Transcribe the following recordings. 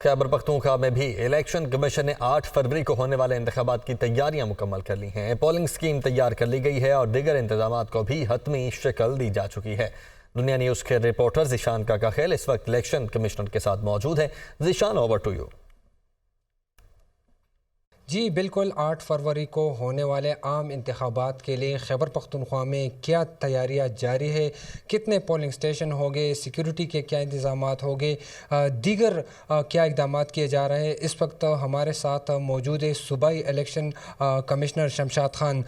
خیبر پختونخوا میں بھی election commission نے 8 فروری کو ہونے والے انتخابات کی تیاریاں مکمل کر لی ہیں۔ پولنگ سکیم تیار کر لی گئی ہے اور دیگر انتظامات کو بھی حتمی شکل دی جا چکی ہے۔ دنیا نیوز کے رپورٹر ذیشان کاکاخیل اس وقت الیکشن کمشنر کے ساتھ موجود ہیں۔ Zeeshan, over to you. جی بالکل، 8 فروری کو ہونے والے عام انتخابات کے لیے خیبر پختونخوا میں کیا تیاریاں جاری ہے، کتنے پولنگ سٹیشن ہوں گے، سیکیورٹی کے کیا انتظامات ہوں گے، دیگر کیا اقدامات کیے جا رہے ہیں، اس وقت ہمارے ساتھ موجود ہے صوبائی الیکشن کمشنر شمشاد خان۔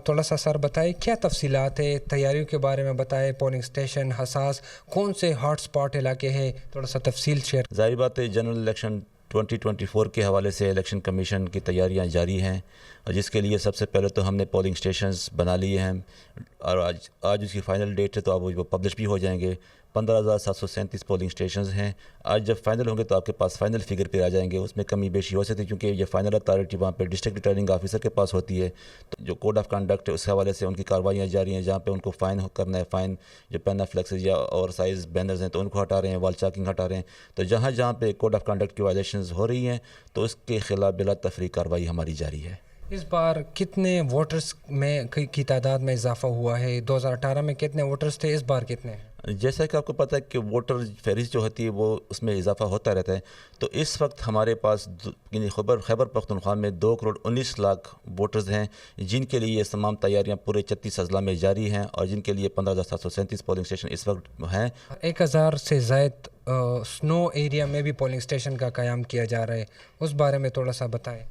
تھوڑا سا سر بتائیں کیا تفصیلات ہے، تیاریوں کے بارے میں بتائیں، پولنگ سٹیشن حساس کون سے ہاٹ سپاٹ علاقے ہیں، تھوڑا سا تفصیل شیئر۔ ظاہر بات ہے جنرل الیکشن 2024 کے حوالے سے الیکشن کمیشن کی تیاریاں جاری ہیں، اور جس کے لیے سب سے پہلے تو ہم نے پولنگ سٹیشنز بنا لیے ہیں، اور آج اس کی فائنل ڈیٹ ہے تو اب وہ پبلش بھی ہو جائیں گے۔ 15,737 پولنگ سٹیشنز ہیں۔ آج جب فائنل ہوں گے تو آپ کے پاس فائنل فگر پہ آ جائیں گے، اس میں کمی بیشی ہو سکتی ہے کیونکہ یہ فائنل اتھارٹی وہاں پہ ڈسٹرکٹ ریٹرننگ آفیسر کے پاس ہوتی ہے، تو جو کوڈ آف کنڈکٹ ہے اس حوالے سے ان کی کارروائیاں جاری ہیں، جہاں پہ ان کو فائن کرنا ہے، فائن جو پینا فلیکسز یا اوور سائز بینرز ہیں تو ان کو ہٹا رہے ہیں، وال چاکنگ ہٹا رہے ہیں، تو جہاں جہاں پہ کوڈ آف کنڈکٹ کی وائلیشنز ہو رہی ہیں تو اس کے خلاف بلا تفریق کارروائی ہماری جاری ہے۔ اس بار کتنے ووٹرز میں کی تعداد میں اضافہ ہوا ہے؟ 2018 میں کتنے ووٹرز تھے، اس بار کتنے ہیں؟ جیسا کہ آپ کو پتہ ہے کہ ووٹر فہرست جو ہوتی ہے وہ اس میں اضافہ ہوتا رہتا ہے، تو اس وقت ہمارے پاس یعنی خیبر پختونخوا میں 2,19,00,000 ووٹرز ہیں، جن کے لیے یہ تمام تیاریاں پورے 36 اضلاع میں جاری ہیں، اور جن کے لیے 15,737 پولنگ سٹیشن اس وقت ہیں۔ 1,000 سے زائد سنو ایریا میں بھی پولنگ سٹیشن کا قیام کیا جا رہا ہے، اس بارے میں تھوڑا سا بتائیں۔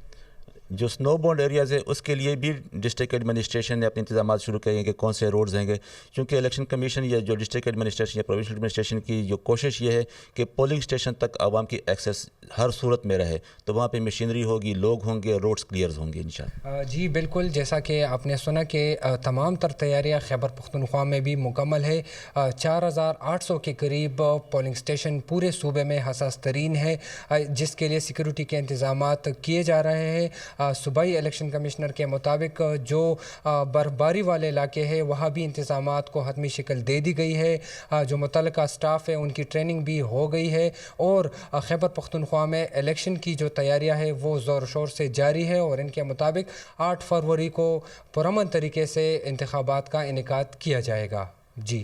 جو سنو بونڈ ایریاز ہے اس کے لیے بھی ڈسٹرکٹ ایڈمنسٹریشن نے اپنے انتظامات شروع کیے ہیں کہ کون سے روڈز ہیں گے، کیونکہ الیکشن کمیشن یا جو ڈسٹرکٹ ایڈمنسٹریشن یا پروونشل ایڈمنسٹریشن کی جو کوشش یہ ہے کہ پولنگ سٹیشن تک عوام کی ایکسیس ہر صورت میں رہے، تو وہاں پہ مشینری ہوگی، لوگ ہوں گے، روڈز کلیئرز ہوں گے انشاءاللہ۔ جی بالکل، جیسا کہ آپ نے سنا کہ تمام تر تیاریاں خیبر پختونخوا میں بھی مکمل ہے۔ 4,800 کے قریب پولنگ سٹیشن پورے صوبے میں حساس ترین ہے، جس کے لیے سیکیورٹی کے انتظامات کیے جا رہے ہیں۔ صوبائی الیکشن کمشنر کے مطابق جو برفباری والے علاقے ہیں وہاں بھی انتظامات کو حتمی شکل دے دی گئی ہے، جو متعلقہ سٹاف ہے ان کی ٹریننگ بھی ہو گئی ہے، اور خیبر پختونخوا میں الیکشن کی جو تیاریاں ہیں وہ زور و شور سے جاری ہے، اور ان کے مطابق 8 فروری کو پرامن طریقے سے انتخابات کا انعقاد کیا جائے گا۔ جی